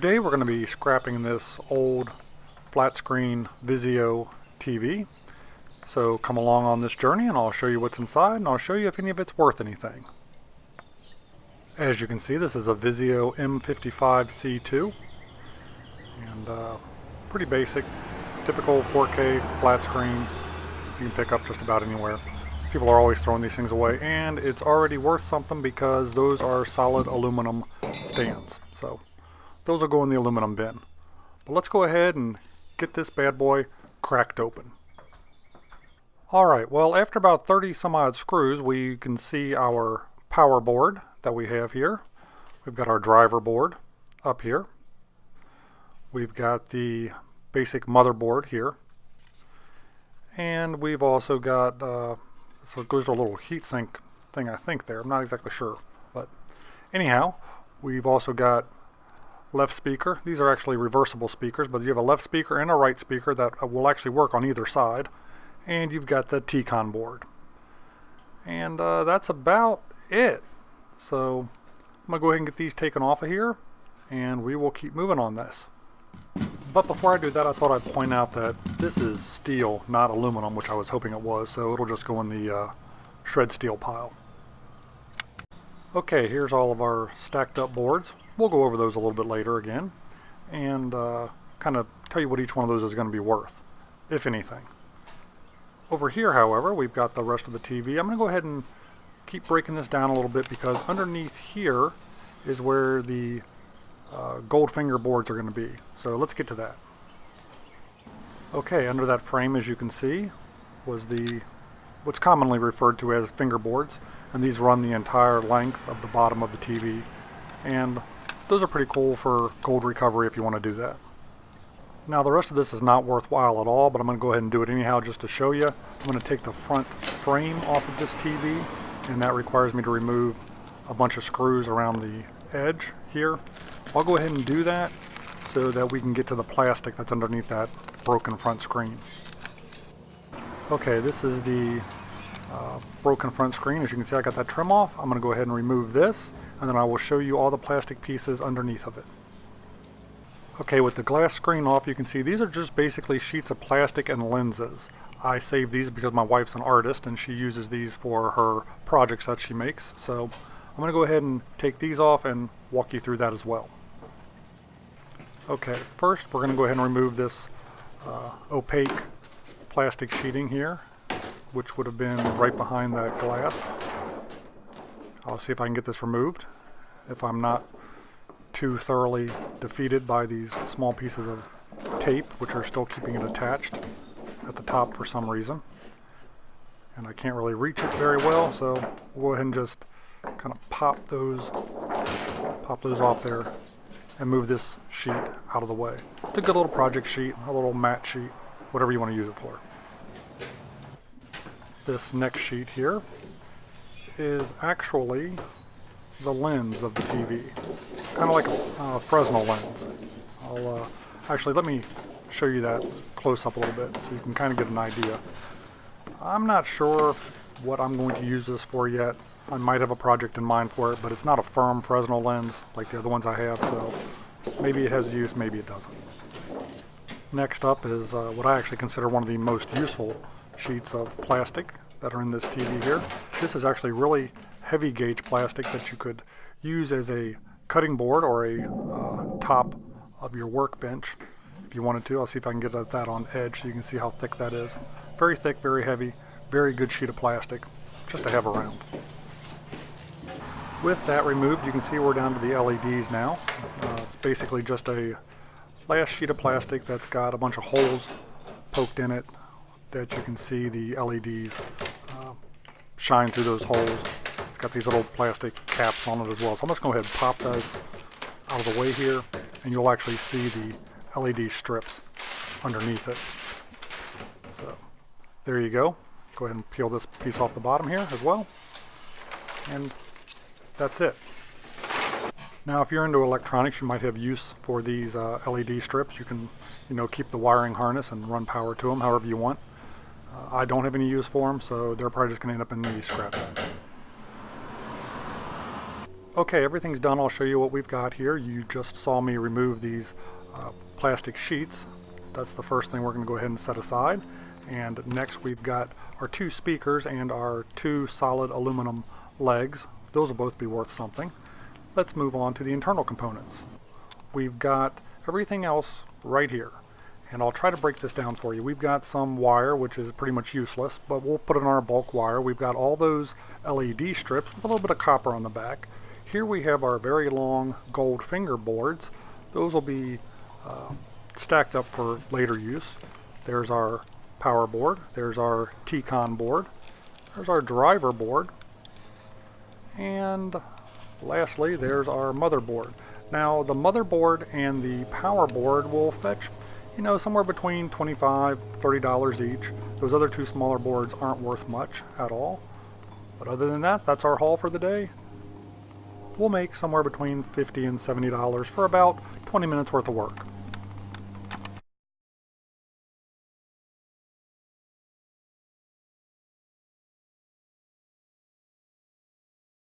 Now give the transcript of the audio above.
Today we're going to be scrapping this old flat screen Vizio TV. So come along on this journey and I'll show you what's inside and I'll show you if any of it's worth anything. As you can see, this is a Vizio M55C2 and pretty basic, typical 4K flat screen you can pick up just about anywhere. People are always throwing these things away, and it's already worth something because those are solid aluminum stands. So those will go in the aluminum bin. But let's go ahead and get this bad boy cracked open. Alright, well, after about 30 some odd screws, we can see our power board that we have here. We've got our driver board up here. We've got the basic motherboard here. And we've also got, so it goes to a little heatsink thing I think there. I'm not exactly sure. But anyhow, we've also got left speaker. These are actually reversible speakers, but you have a left speaker and a right speaker that will actually work on either side. And you've got the T-Con board. And that's about it. So I'm going to go ahead and get these taken off of here, and we will keep moving on this. But before I do that, I thought I'd point out that this is steel, not aluminum, which I was hoping it was, so it'll just go in the shred steel pile. Okay, here's all of our stacked up boards. We'll go over those a little bit later again, and kind of tell you what each one of those is going to be worth, if anything. Over here, however, we've got the rest of the TV. I'm going to go ahead and keep breaking this down a little bit because underneath here is where the gold finger boards are going to be. So let's get to that. Okay, under that frame, as you can see, was what's commonly referred to as fingerboards, and these run the entire length of the bottom of the TV, and those are pretty cool for gold recovery if you want to do that. Now the rest of this is not worthwhile at all, but I'm going to go ahead and do it anyhow just to show you. I'm going to take the front frame off of this TV, and that requires me to remove a bunch of screws around the edge here. I'll go ahead and do that so that we can get to the plastic that's underneath that broken front screen. Okay, this is the broken front screen. As you can see, I got that trim off. I'm going to go ahead and remove this, and then I will show you all the plastic pieces underneath of it. Okay, with the glass screen off, you can see these are just basically sheets of plastic and lenses. I saved these because my wife's an artist and she uses these for her projects that she makes. So I'm going to go ahead and take these off and walk you through that as well. Okay, first we're going to go ahead and remove this opaque plastic sheeting here, which would have been right behind that glass. I'll see if I can get this removed, if I'm not too thoroughly defeated by these small pieces of tape, which are still keeping it attached at the top for some reason. And I can't really reach it very well, so we'll go ahead and just kind of pop those off there and move this sheet out of the way. It's a good little project sheet, a little matte sheet, whatever you want to use it for. This next sheet here is actually the lens of the TV, kind of like a Fresnel lens. Actually, let me show you that close up a little bit so you can kind of get an idea. I'm not sure what I'm going to use this for yet. I might have a project in mind for it, but it's not a firm Fresnel lens like the other ones I have, so maybe it has use, maybe it doesn't. Next up is what I actually consider one of the most useful sheets of plastic that are in this TV here. This is actually really heavy gauge plastic that you could use as a cutting board or a top of your workbench if you wanted to. I'll see if I can get at that on edge so you can see how thick that is. Very thick, very heavy, very good sheet of plastic just to have around. With that removed, you can see we're down to the LEDs now. It's basically just a last sheet of plastic that's got a bunch of holes poked in it that you can see the LEDs shine through those holes. It's got these little plastic caps on it as well. So I'm just going to go ahead and pop this out of the way here, and you'll actually see the LED strips underneath it. So there you go. Go ahead and peel this piece off the bottom here as well. And that's it. Now if you're into electronics, you might have use for these LED strips. You can, keep the wiring harness and run power to them however you want. I don't have any use for them, so they're probably just going to end up in the scrap bag. Okay, everything's done. I'll show you what we've got here. You just saw me remove these plastic sheets. That's the first thing we're going to go ahead and set aside. And next we've got our 2 speakers and our 2 solid aluminum legs. Those will both be worth something. Let's move on to the internal components. We've got everything else right here. And I'll try to break this down for you. We've got some wire, which is pretty much useless, but we'll put it on our bulk wire. We've got all those LED strips with a little bit of copper on the back. Here we have our very long gold finger boards. Those will be stacked up for later use. There's our power board. There's our T-con board. There's our driver board. And lastly, there's our motherboard. Now, the motherboard and the power board will fetch, somewhere between $25, $30 each. Those other 2 smaller boards aren't worth much at all. But other than that, that's our haul for the day. We'll make somewhere between $50 and $70 for about 20 minutes worth of work.